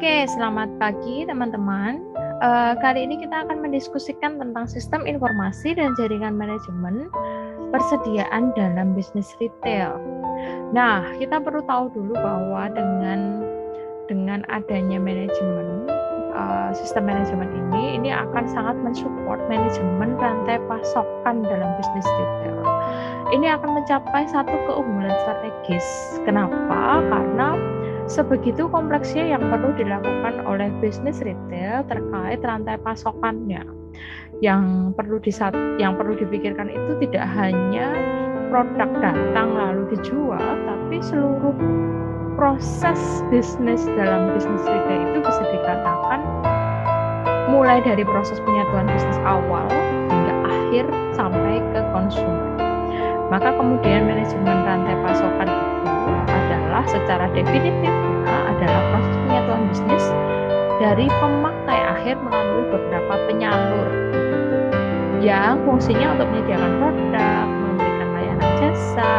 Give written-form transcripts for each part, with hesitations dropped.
Oke, selamat pagi teman-teman. Kali ini kita akan mendiskusikan tentang sistem informasi dan jaringan manajemen persediaan dalam bisnis retail. Nah, kita perlu tahu dulu bahwa dengan adanya manajemen, sistem manajemen ini akan sangat mensupport manajemen rantai pasokan dalam bisnis retail. Ini akan mencapai satu keunggulan strategis. Kenapa? Karena sebegitu kompleksnya yang perlu dilakukan oleh bisnis retail terkait rantai pasokannya. Yang perlu dipikirkan itu tidak hanya produk datang lalu dijual, tapi seluruh proses bisnis dalam bisnis retail itu bisa dikatakan mulai dari proses penyatuan bisnis awal hingga akhir sampai ke konsumen. Maka kemudian manajemen rantai pasokan itu adalah secara definitif adalah proses penyatuan bisnis dari pemakai akhir melalui beberapa penyalur yang fungsinya untuk menyediakan produk, memberikan layanan jasa,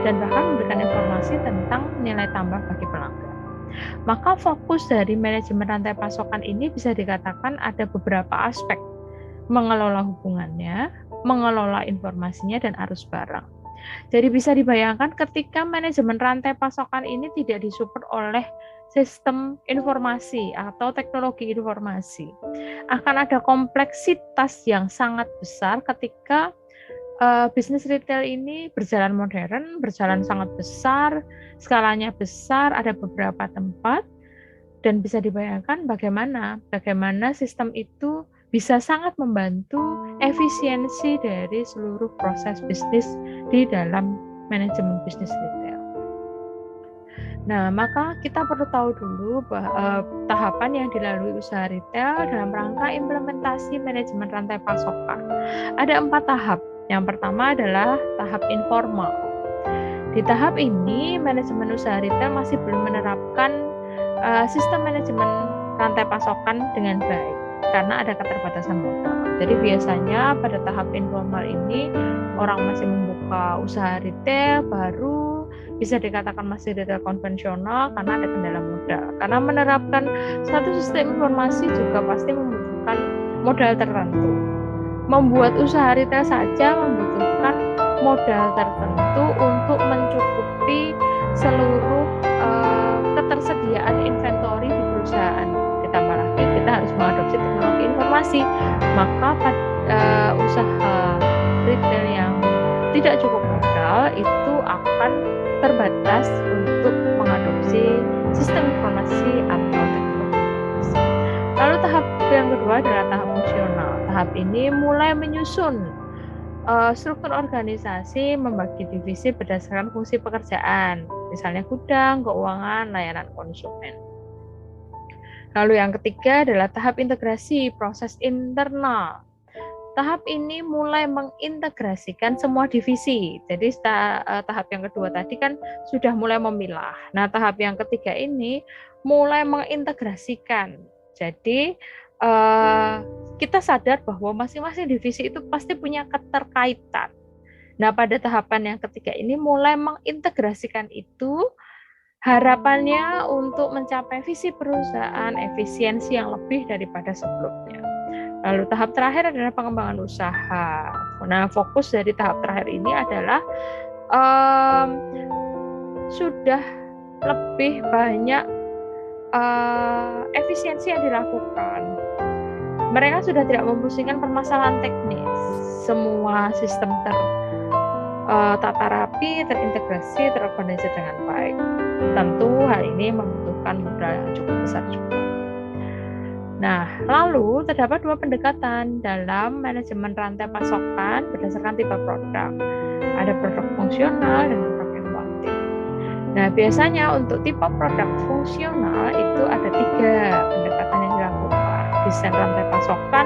dan bahkan memberikan informasi tentang nilai tambah bagi pelanggan. Maka fokus dari manajemen rantai pasokan ini bisa dikatakan ada beberapa aspek: mengelola hubungannya, mengelola informasinya, dan arus barang. Jadi bisa dibayangkan ketika manajemen rantai pasokan ini tidak disupport oleh sistem informasi atau teknologi informasi, akan ada kompleksitas yang sangat besar ketika bisnis retail ini berjalan modern, berjalan sangat besar, skalanya besar, ada beberapa tempat, dan bisa dibayangkan bagaimana sistem itu bisa sangat membantu efisiensi dari seluruh proses bisnis di dalam manajemen bisnis retail. Nah, maka kita perlu tahu dulu bahwa tahapan yang dilalui usaha retail dalam rangka implementasi manajemen rantai pasokan. Ada 4 tahap. Yang pertama adalah tahap informal. Di tahap ini, manajemen usaha retail masih belum menerapkan sistem manajemen rantai pasokan dengan baik karena ada keterbatasan modal. Jadi biasanya pada tahap informal ini orang masih membuka usaha retail baru, bisa dikatakan masih retail konvensional karena ada kendala modal. Karena menerapkan satu sistem informasi juga pasti membutuhkan modal tertentu. Membuat usaha retail saja membutuhkan modal tertentu untuk mencukupi seluruh ketersediaan inventory di perusahaan. Ditambah lagi kita harus mengadopsi teknologi informasi, maka usaha retail yang tidak cukup modal itu akan terbatas untuk mengadopsi sistem informasi atau teknologi informasi. Lalu tahap yang kedua adalah tahap fungsional. Tahap ini mulai menyusun struktur organisasi, membagi divisi berdasarkan fungsi pekerjaan, misalnya gudang, keuangan, layanan konsumen. Lalu yang ketiga adalah tahap integrasi proses internal. Tahap ini mulai mengintegrasikan semua divisi. Jadi tahap yang kedua tadi kan sudah mulai memilah. Nah, tahap yang ketiga ini mulai mengintegrasikan. Jadi kita sadar bahwa masing-masing divisi itu pasti punya keterkaitan. Nah, pada tahapan yang ketiga ini mulai mengintegrasikan itu. Harapannya untuk mencapai visi perusahaan efisiensi yang lebih daripada sebelumnya. Lalu tahap terakhir adalah pengembangan usaha. Nah, fokus dari tahap terakhir ini adalah sudah lebih banyak efisiensi yang dilakukan. Mereka sudah tidak memusingkan permasalahan teknis. Semua sistem tata rapi, terintegrasi, terorganisir dengan baik. Tentu hal ini membutuhkan modal yang cukup besar juga. Nah, lalu terdapat 2 pendekatan dalam manajemen rantai pasokan berdasarkan tipe produk. Ada produk fungsional dan produk inovatif. Nah, biasanya untuk tipe produk fungsional itu ada 3 pendekatan yang dilakukan. Desain rantai pasokan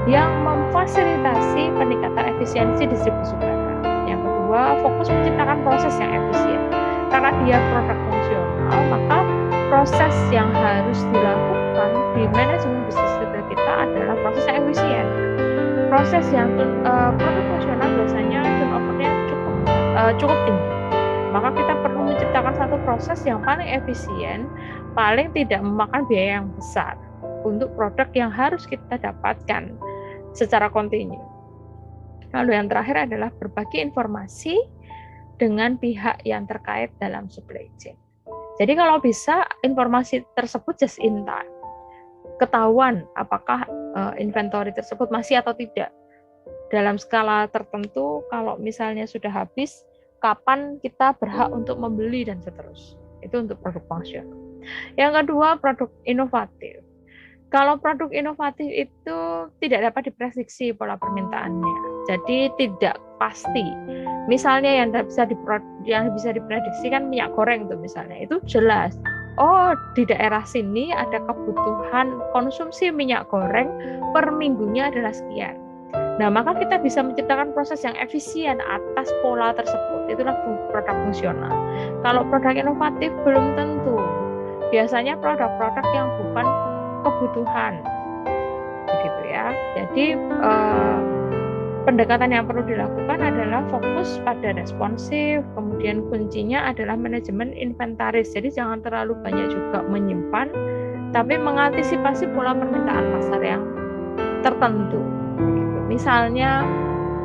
yang memfasilitasi peningkatan efisiensi distribusi barang. Yang kedua, fokus menciptakan proses yang efisien. Karena dia produk fungsional, maka proses yang harus dilakukan di manajemen bisnis retail kita adalah proses yang efisien. Proses yang produk fungsional biasanya turnover-nya cukup tinggi. Maka kita perlu menciptakan satu proses yang paling efisien paling tidak memakan biaya yang besar untuk produk yang harus kita dapatkan secara kontinu. Lalu yang terakhir adalah berbagi informasi dengan pihak yang terkait dalam supply chain. Jadi kalau bisa informasi tersebut just in time, ketahuan apakah inventory tersebut masih atau tidak. Dalam skala tertentu, kalau misalnya sudah habis, kapan kita berhak untuk membeli dan seterusnya. Itu untuk produk fungsional. Yang kedua, produk inovatif. Kalau produk inovatif itu tidak dapat diprediksi pola permintaannya, jadi tidak pasti. Misalnya yang bisa diprediksi kan minyak goreng tuh misalnya, itu jelas. Oh, di daerah sini ada kebutuhan konsumsi minyak goreng per minggunya adalah sekian. Nah, maka kita bisa menciptakan proses yang efisien atas pola tersebut. Itulah produk fungsional. Kalau produk inovatif belum tentu. Biasanya produk-produk yang bukan kebutuhan, begitu ya. Jadi pendekatan yang perlu dilakukan adalah fokus pada responsif, kemudian kuncinya adalah manajemen inventaris. Jadi jangan terlalu banyak juga menyimpan, tapi mengantisipasi pola permintaan pasar yang tertentu. Begitu. Misalnya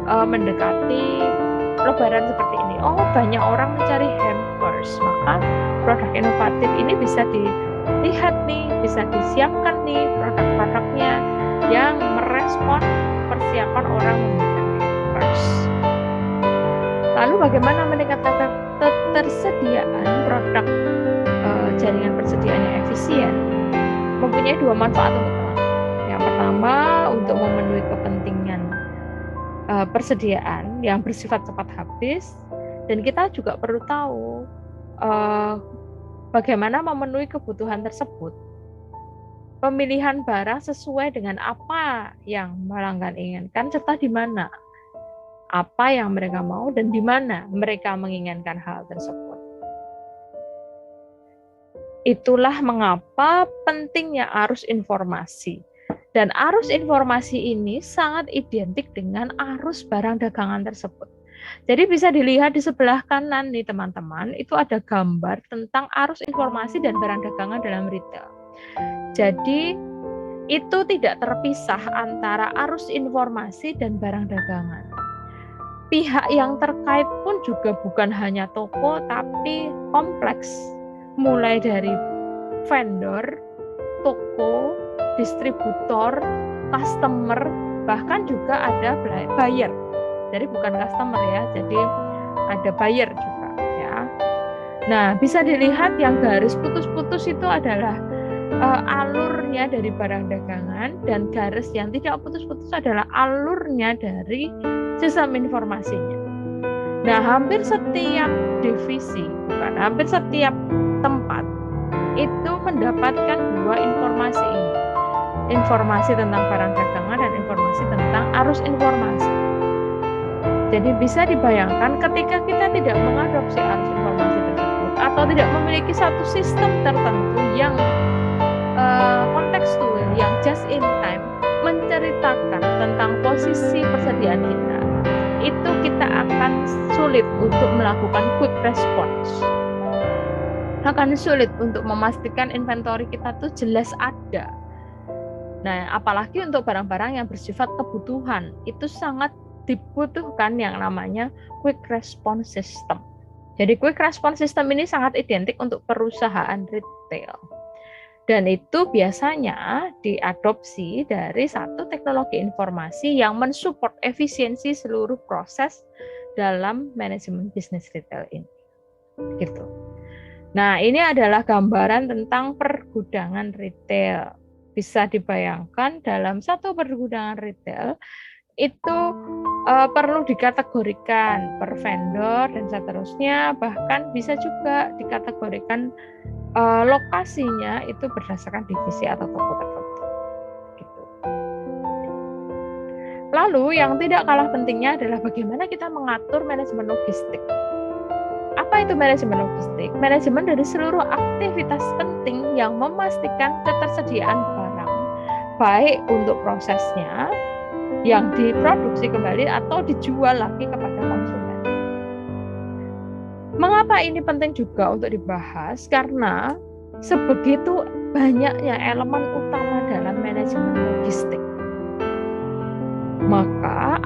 mendekati Lebaran seperti ini, banyak orang mencari hampers, maka produk inovatif ini bisa dilihat nih, bisa disiapkan nih produk-produknya yang merespon persiapan orang memberikan hampers. Lalu bagaimana meningkatkan ketersediaan produk jaringan persediaan yang efisien? Mempunyai dua manfaat untuk pelanggan. Yang pertama, untuk memenuhi kepentingan persediaan yang bersifat cepat habis, dan kita juga perlu tahu bagaimana memenuhi kebutuhan tersebut. Pemilihan barang sesuai dengan apa yang pelanggan inginkan serta di mana apa yang mereka mau dan di mana mereka menginginkan hal tersebut. Itulah mengapa pentingnya arus informasi. Dan arus informasi ini sangat identik dengan arus barang dagangan tersebut. Jadi bisa dilihat di sebelah kanan nih teman-teman, itu ada gambar tentang arus informasi dan barang dagangan dalam retail. Jadi itu tidak terpisah antara arus informasi dan barang dagangan. Pihak yang terkait pun juga bukan hanya toko, tapi kompleks. Mulai dari vendor, toko, distributor, customer, bahkan juga ada buyer. Jadi bukan customer ya, jadi ada buyer juga ya. Nah, bisa dilihat yang garis putus-putus itu adalah alurnya dari barang dagangan, dan garis yang tidak putus-putus adalah alurnya dari sistem informasinya. Nah, hampir setiap hampir setiap tempat itu mendapatkan dua informasi ini. Informasi tentang barang dagangan dan informasi tentang arus informasi. Jadi bisa dibayangkan ketika kita tidak mengadopsi arus informasi tersebut atau tidak memiliki satu sistem tertentu yang kontekstual, yang just in time menceritakan tentang posisi persediaan kita, itu kita akan sulit untuk melakukan quick response. Akan sulit untuk memastikan inventory kita tuh jelas ada. Nah, apalagi untuk barang-barang yang bersifat kebutuhan, itu sangat dibutuhkan yang namanya quick response system. Jadi quick response system ini sangat identik untuk perusahaan retail. Dan itu biasanya diadopsi dari satu teknologi informasi yang mensupport efisiensi seluruh proses dalam manajemen bisnis retail ini. Gitu. Nah, ini adalah gambaran tentang pergudangan retail. Bisa dibayangkan dalam satu pergudangan retail itu perlu dikategorikan per vendor dan seterusnya, bahkan bisa juga dikategorikan lokasinya itu berdasarkan divisi atau toko tertentu. Gitu. Lalu yang tidak kalah pentingnya adalah bagaimana kita mengatur manajemen logistik. Apa itu manajemen logistik? Manajemen dari seluruh aktivitas penting yang memastikan ketersediaan barang, baik untuk prosesnya yang diproduksi kembali atau dijual lagi kepada konsumen. Mengapa ini penting juga untuk dibahas? Karena sebegitu banyaknya elemen utama dalam manajemen logistik. Maka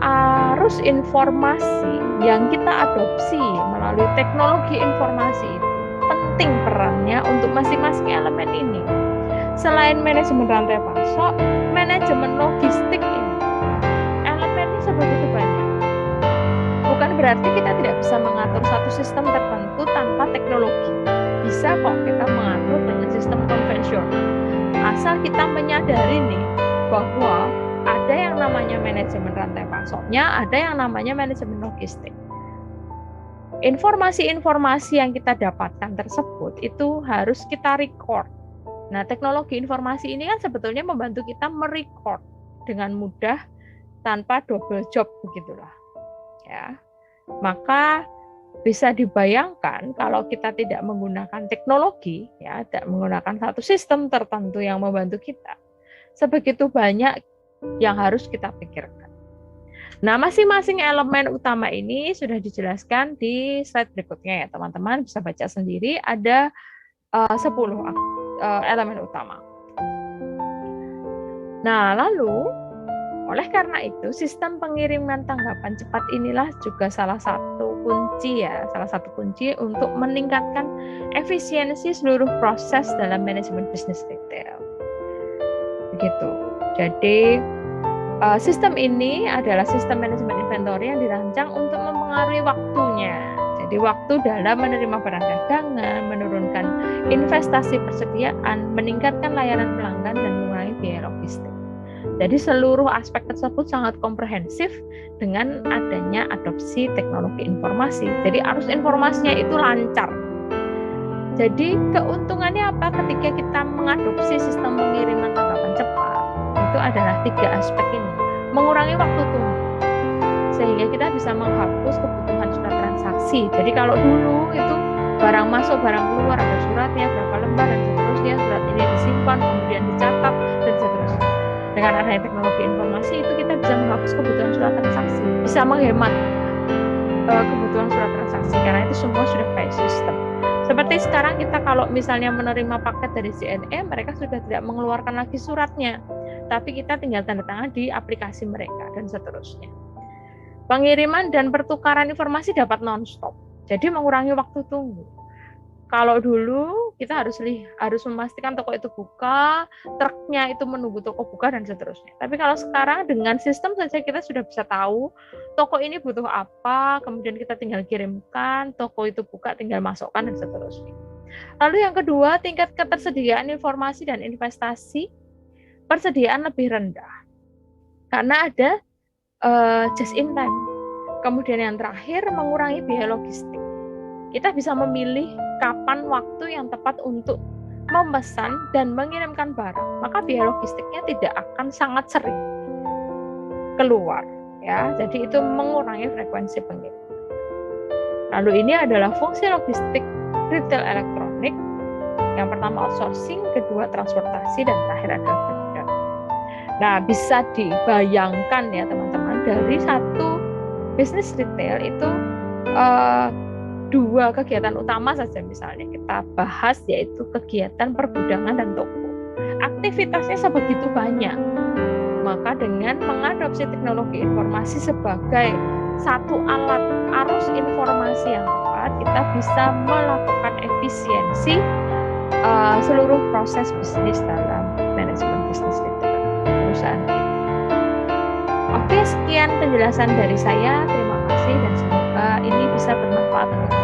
arus informasi yang kita adopsi melalui teknologi informasi itu penting perannya untuk masing-masing elemen ini. Selain manajemen rantai pasok, manajemen logistik ini elemennya sebegitu banyak. Bukan berarti kita tidak bisa mengatur satu sistem tertentu tanpa teknologi. Bisa kok kita mengatur dengan sistem konvensional. Asal kita menyadari nih bahwa ada yang namanya manajemen rantai pasoknya, ada yang namanya manajemen logistik. Informasi-informasi yang kita dapatkan tersebut itu harus kita record. Nah, teknologi informasi ini kan sebetulnya membantu kita merecord dengan mudah tanpa double job begitulah. Ya. Maka bisa dibayangkan kalau kita tidak menggunakan teknologi, ya, tidak menggunakan satu sistem tertentu yang membantu kita, sebegitu banyak yang harus kita pikirkan. Nah, masing-masing elemen utama ini sudah dijelaskan di slide berikutnya ya, teman-teman bisa baca sendiri. Ada 10 elemen utama. Nah, lalu oleh karena itu sistem pengiriman tanggapan cepat inilah juga salah satu kunci untuk meningkatkan efisiensi seluruh proses dalam manajemen bisnis retail. Begitu. Jadi sistem ini adalah sistem manajemen inventory yang dirancang untuk mempengaruhi waktunya. Jadi waktu dalam menerima barang dagangan, menurunkan investasi persediaan, meningkatkan layanan pelanggan, dan mengurangi biaya logistik. Jadi seluruh aspek tersebut sangat komprehensif dengan adanya adopsi teknologi informasi. Jadi arus informasinya itu lancar. Jadi keuntungannya apa ketika kita mengadopsi sistem pengiriman tanggapan cepat? Itu adalah 3 aspek ini. Mengurangi waktu tunggu, sehingga kita bisa menghapus kebutuhan surat transaksi. Jadi kalau dulu itu barang masuk, barang keluar, ada suratnya, berapa lembar, dan seterusnya, surat ini disimpan, kemudian dicatat, dan seterusnya. Dengan adanya teknologi informasi itu kita bisa menghapus kebutuhan surat transaksi, bisa menghemat kebutuhan surat transaksi, karena itu semua sudah by system. Seperti sekarang kita kalau misalnya menerima paket dari JNE, mereka sudah tidak mengeluarkan lagi suratnya, tapi kita tinggal tanda tangan di aplikasi mereka, dan seterusnya. Pengiriman dan pertukaran informasi dapat non-stop, jadi mengurangi waktu tunggu. Kalau dulu kita harus memastikan toko itu buka, truknya itu menunggu toko buka, dan seterusnya. Tapi kalau sekarang dengan sistem saja kita sudah bisa tahu toko ini butuh apa, kemudian kita tinggal kirimkan, toko itu buka, tinggal masukkan, dan seterusnya. Lalu yang kedua, tingkat ketersediaan informasi dan investasi persediaan lebih rendah karena ada just in time. Kemudian yang terakhir, mengurangi biaya logistik. Kita bisa memilih kapan waktu yang tepat untuk memesan dan mengirimkan barang, maka biaya logistiknya tidak akan sangat sering keluar, ya. Jadi itu mengurangi frekuensi pengiriman. Lalu ini adalah fungsi logistik retail elektronik. Yang pertama outsourcing, kedua transportasi, dan terakhir adalah produk. Nah, bisa dibayangkan ya teman-teman, dari satu bisnis retail itu 2 kegiatan utama saja misalnya kita bahas, yaitu kegiatan pergudangan dan toko. Aktivitasnya sebegitu banyak. Maka dengan mengadopsi teknologi informasi sebagai satu alat arus informasi yang tepat, kita bisa melakukan efisiensi seluruh proses bisnis dalam manajemen bisnis retail perusahaan kita. Oke, sekian penjelasan dari saya. Terima kasih dan semoga ini bisa bermanfaat untuk